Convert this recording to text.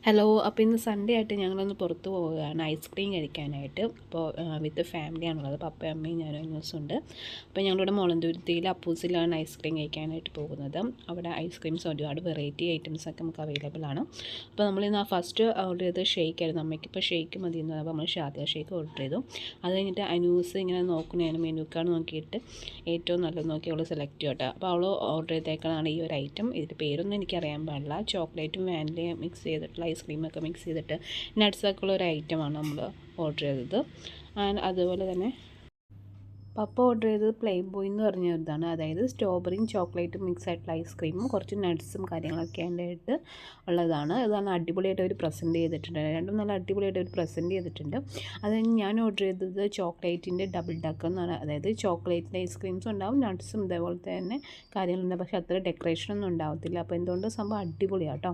Hello. അപ്പോൾ ഇന്ന് Sunday ആയിട്ട് ഞങ്ങളൊന്ന് പുറത്ത് പോവുകയാണ് ഐസ്ക്രീം കഴിക്കാനായിട്ട്. അപ്പോൾ വിത്ത് ഫാമിലിയാണുള്ളത്. പപ്പയും അമ്മയും ഞാനും ഒരു ദിവസമുണ്ട്. അപ്പോൾ ഞങ്ങളിവിടെ മുളന്തുരുത്തിയിൽ അപ്പൂസിലാണ് ഐസ്ക്രീം കഴിക്കാനായിട്ട് പോകുന്നത്. അവിടെ ഐസ്ക്രീംസ് ഒരുപാട് വെറൈറ്റി ഐറ്റംസൊക്കെ നമുക്ക് അവൈലബിൾ ആണ്. അപ്പോൾ നമ്മളിന്ന് ഫസ്റ്റ് ഓർഡർ ചെയ്ത് ഷേക്കായിരുന്നു. അമ്മയ്ക്കിപ്പോൾ ഷേക്ക് മതി എന്ന് പറഞ്ഞപ്പോൾ നമ്മൾ ഷാദിയ ഷേക്ക് ഓർഡർ ചെയ്തു. അത് കഴിഞ്ഞിട്ട് അനൂസ് ഇങ്ങനെ നോക്കണേന് മെനു കാർഡ് നോക്കിയിട്ട് ഏറ്റവും നല്ലത് നോക്കി അവൾ സെലക്ട് ചെയ്യും കേട്ടോ. അപ്പോൾ അവൾ ഓർഡർ ചെയ്തേക്കുന്നതാണ് ഈ ഒരു ഐറ്റം. ഇതിൻ്റെ പേരൊന്നും എനിക്കറിയാൻ പാടില്ല. ചോക്ലേറ്റും വാനിലയും മിക്സ് ചെയ്തിട്ടുള്ള ഐസ്ക്രീമൊക്കെ മിക്സ് ചെയ്തിട്ട് നട്ട്സൊക്കെ ഉള്ള ഒരു ഐറ്റമാണ് നമ്മൾ ഓർഡർ ചെയ്തത്. അതുപോലെ തന്നെ പപ്പ ഓർഡർ ചെയ്തത് പ്ലെയിൻ ബോയ് എന്ന് പറഞ്ഞ ഇതാണ്. അതായത് സ്ട്രോബെറിയും ചോക്ലേറ്റും മിക്സ് ആയിട്ടുള്ള ഐസ്ക്രീമും കുറച്ച് നട്ട്സും കാര്യങ്ങളൊക്കെ ആയിട്ട് ഉള്ളതാണ്. ഇതാണ് അടിപൊളിയായിട്ട് അവർ പ്രസൻറ്റ് ചെയ്തിട്ടുണ്ട്. രണ്ടും നല്ല അടിപൊളിയായിട്ട് അവർ പ്രസൻറ്റ് ചെയ്തിട്ടുണ്ട്. അത് ഞാൻ ഓർഡർ ചെയ്തത് ചോക്ലേറ്റിൻ്റെ ഡബിൾ ഡക്ക് എന്നാണ്. അതായത് ചോക്ലേറ്റിൻ്റെ ഐസ്ക്രീംസും ഉണ്ടാവും, നട്ട്സും ഇതേപോലത്തെ തന്നെ കാര്യങ്ങളുണ്ട്. പക്ഷേ അത്ര ഡെക്കറേഷനൊന്നും ഉണ്ടാവത്തില്ല. അപ്പോൾ എന്തുകൊണ്ട് സംഭവം അടിപൊളിയാണ് കേട്ടോ.